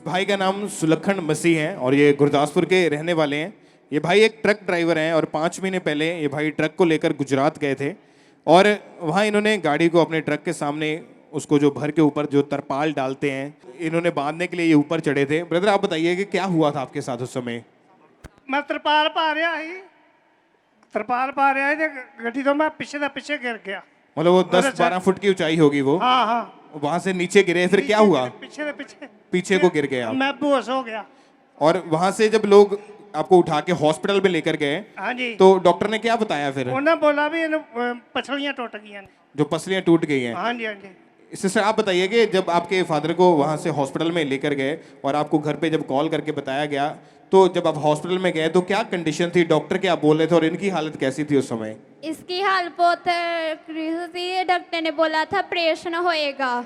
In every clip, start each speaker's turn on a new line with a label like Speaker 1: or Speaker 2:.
Speaker 1: भाई का नाम सुलखन मसीह है और ये गुरदासपुर के रहने वाले हैं। ये भाई एक ट्रक ड्राइवर हैं और 5 महीने पहले ये भाई ट्रक को लेकर गुजरात गए थे और वहाँ इन्होंने गाड़ी को अपने ट्रक के सामने उसको जो भर के ऊपर जो तरपाल डालते हैं इन्होंने बांधने के लिए ये ऊपर चढ़े थे। ब्रदर आप बताइए कि क्या हुआ था आपके साथ उस समय?
Speaker 2: मैं तरपाल पा रहा ही ते गड्डी तो मैं पीछे गिर गया।
Speaker 1: मतलब वो 10-12 फुट की ऊंचाई होगी वो?
Speaker 2: हाँ।
Speaker 1: वहां से नीचे गिरे, फिर क्या हुआ? पीछे को गिर गए आप?
Speaker 2: मैं बेहोश हो गया।
Speaker 1: और वहां से जब लोग आपको उठा के हॉस्पिटल में लेकर गए,
Speaker 2: हाँ जी,
Speaker 1: तो डॉक्टर ने क्या बताया फिर?
Speaker 2: उन्होंने बोला भी पसलियां टूट गई हैं।
Speaker 1: जो पसलियां टूट गई हैं?
Speaker 2: हाँ जी।
Speaker 1: सिस्टर आप बताइए कि जब आपके फादर को वहां से हॉस्पिटल में लेकर गए और आपको घर पे जब कॉल करके बताया गया, तो जब आप हॉस्पिटल में गए तो क्या कंडीशन थी, डॉक्टर क्या बोल रहे थे और इनकी हालत कैसी थी उस समय?
Speaker 3: इसकी हालत बहुत क्रिटिकल थी। डॉक्टर ने बोला था ऑपरेशन होएगा,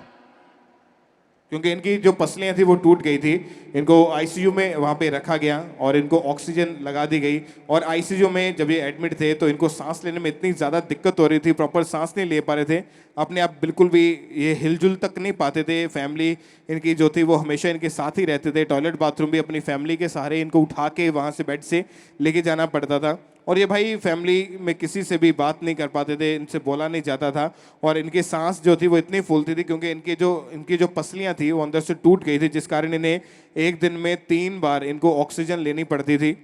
Speaker 1: क्योंकि इनकी जो पसलियां थी वो टूट गई थी। इनको आईसीयू में वहाँ पे रखा गया और इनको ऑक्सीजन लगा दी गई और आईसीयू में जब ये एडमिट थे तो इनको सांस लेने में इतनी ज़्यादा दिक्कत हो रही थी, प्रॉपर सांस नहीं ले पा रहे थे, अपने आप बिल्कुल भी ये हिलजुल तक नहीं पाते थे। फैमिली इनकी जो थी वो हमेशा इनके साथ ही रहते थे, टॉयलेट बाथरूम भी अपनी फैमिली के सहारे इनको उठा के वहाँ से बेड से लेके जाना पड़ता था। और ये भाई फैमिली में किसी से भी बात नहीं कर पाते थे, इनसे बोला नहीं जाता था और इनकी सांस जो थी वो इतनी फूलती थी क्योंकि इनकी जो पसलियां थी वो अंदर से टूट गई थी, जिस कारण इन्हें एक दिन में 3 बार इनको ऑक्सीजन लेनी पड़ती थी।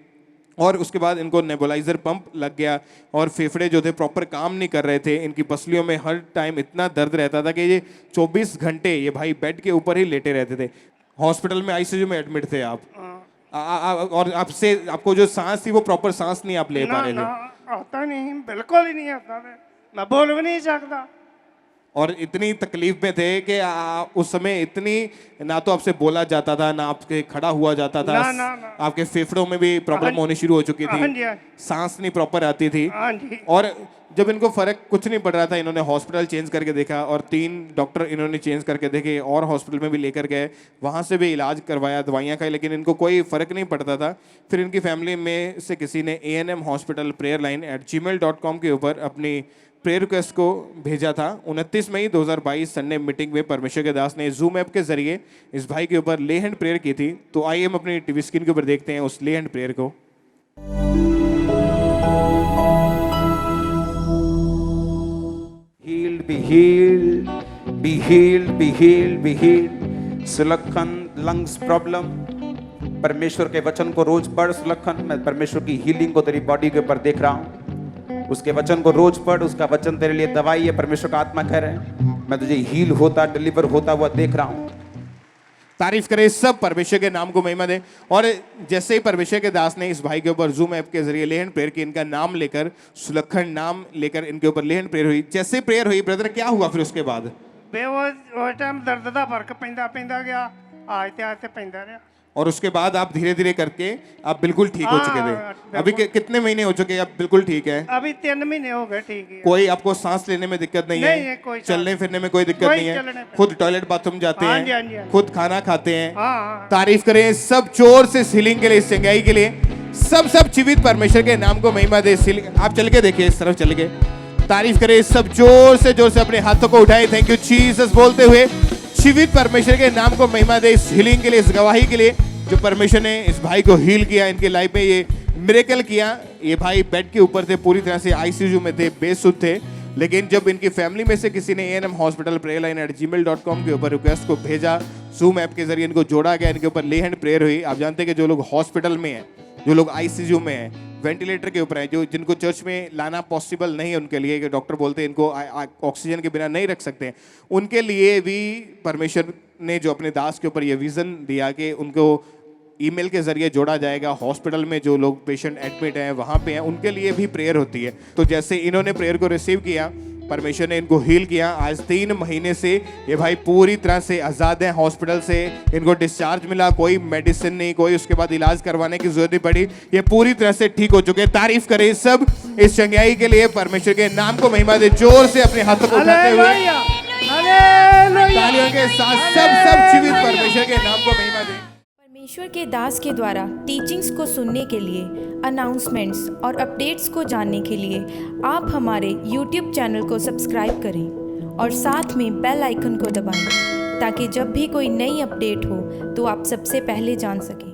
Speaker 1: और उसके बाद इनको नेबुलाइजर पंप लग गया और फेफड़े जो थे प्रॉपर काम नहीं कर रहे थे। इनकी पसलियों में हर टाइम इतना दर्द रहता था कि ये 24 घंटे ये भाई बेड के ऊपर ही लेटे रहते थे। हॉस्पिटल में आईसीयू में एडमिट थे आप। और आपको जो सांस थी वो प्रॉपर सांस नहीं आप ले पा रहे थे?
Speaker 2: आता नहीं, बिल्कुल ही नहीं आता था। मैं बोल भी नहीं सकता।
Speaker 1: और इतनी तकलीफ में थे कि उस समय इतनी ना तो आपसे बोला जाता था, ना आपके खड़ा हुआ जाता था,
Speaker 2: ना।
Speaker 1: आपके फेफड़ों में भी प्रॉब्लम होनी शुरू हो चुकी थी, सांस नहीं प्रॉपर आती थी। और जब इनको फर्क कुछ नहीं पड़ रहा था, इन्होंने हॉस्पिटल चेंज करके देखा और 3 डॉक्टर इन्होंने चेंज करके देखे और हॉस्पिटल में भी लेकर गए, वहाँ से भी इलाज करवाया, दवाइयाँ खाई, लेकिन इनको कोई फ़र्क नहीं पड़ता था। फिर इनकी फैमिली में से किसी ने ANM hospital prayer line @gmail.com के ऊपर अपनी प्रेयर रिक्वेस्ट को भेजा था। 29 मई 2022 संडे मीटिंग में परमेश्वर के दास ने जूम ऐप के जरिए इस भाई के ऊपर ले हैंड प्रेयर की थी। तो आइए हम अपनी टीवी स्क्रीन के ऊपर देखते हैं उस ले हैंड प्रेयर को।
Speaker 4: Healed, be healed, be healed, be healed, be healed. Sulakhan lungs problem, परमेश्वर के वचन को रोज पढ़ सुलखन। मैं परमेश्वर की हीलिंग को तेरी बॉडी के ऊपर देख रहा हूँ। उसके वचन को रोज पढ़, उसका वचन तेरे लिए दवाई है। परमेश्वर का आत्मा कह रहे हैं मैं तुझे हील होता, डिलीवर होता हुआ देख रहा हूँ।
Speaker 1: तारीफ करें सब, परमेश्वर के नाम को महिमा दे। और जैसे ही परमेश्वर के दास ने इस भाई के ऊपर जूम ऐप के जरिए ले हैंड प्रेयर की, इनका नाम लेकर सुलखन नाम लेकर इनके ऊपर ले हैंड प्रेयर हुई। जैसे ही प्रेयर हुई ब्रदर क्या हुआ फिर उसके बाद?
Speaker 2: वो टाइम दर्द का फर्क पैंदा गया, आहिस्ते पैंदा रहा।
Speaker 1: और उसके बाद आप धीरे धीरे करके आप बिल्कुल ठीक हो चुके थे। अभी कितने महीने हो चुके हैं आप बिल्कुल ठीक है?
Speaker 2: अभी 3 महीने हो गए ठीक है।
Speaker 1: कोई आपको सांस लेने में दिक्कत नहीं है? चलने फिरने में कोई दिक्कत नहीं है? खुद टॉयलेट बाथरूम जाते हैं, खुद खाना खाते हैं? तारीफ करें सब जोर से हीलिंग के लिए, इस चंगाई के लिए। सब जीवित परमेश्वर के नाम को महिमा दे। आप चल के देखिए, इस तरफ चल के तारीफ करें सब जोर से अपने हाथों को उठाए, थैंक यू जीसस बोलते हुए जीवित परमेश्वर के नाम को महिमा दे इस हीलिंग के लिए, इस गवाही के लिए जो परमेश्वर ने इस भाई को हील किया, इनके लाइफ में ये मिरेकल किया। ये भाई बेड के ऊपर थे, पूरी तरह से आईसीयू में थे, बेसुध थे, लेकिन जब इनकी फैमिली में से किसी ने ANM hospital prayer line @gmail.com के ऊपर रिक्वेस्ट को भेजा, जूम ऐप के जरिए इनको जोड़ा गया, इनके ऊपर ले हैंड प्रेयर हुई। आप जानते हैं कि जो लोग हॉस्पिटल में हैं, जो लोग आईसीयू में हैं, वेंटिलेटर के ऊपर हैं, जो जिनको चर्च में लाना पॉसिबल नहीं है उनके लिए, कि डॉक्टर बोलते हैं इनको ऑक्सीजन के बिना नहीं रख सकते, उनके लिए भी परमेश्वर ने जो अपने दास के ऊपर ये विजन दिया कि उनको ईमेल के जरिए जोड़ा जाएगा। हॉस्पिटल में जो लोग पेशेंट एडमिट हैं, वहाँ पे हैं, उनके लिए भी प्रेयर होती है। तो जैसे इन्होंने प्रेयर को रिसीव किया, परमेश्वर ने इनको हील किया। आज 3 महीने से ये भाई पूरी तरह से आज़ाद हैं हॉस्पिटल से। इनको डिस्चार्ज मिला, कोई मेडिसिन नहीं, कोई उसके बाद इलाज करवाने की जरूरत नहीं पड़ी, ये पूरी तरह से ठीक हो चुके हैं। तारीफ करें सब इस चंगाई के लिए, परमेश्वर के नाम को महिमा दे। जोर से अपने हाथों को उठाते हुए तालियों के साथ सब जीवित परमेश्वर के नाम को महिमा दे।
Speaker 5: परमेश्वर के दास के द्वारा टीचिंग्स को सुनने के लिए, अनाउंसमेंट्स और अपडेट्स को जानने के लिए आप हमारे YouTube चैनल को सब्सक्राइब करें और साथ में बेल आइकन को दबाएं, ताकि जब भी कोई नई अपडेट हो तो आप सबसे पहले जान सकें।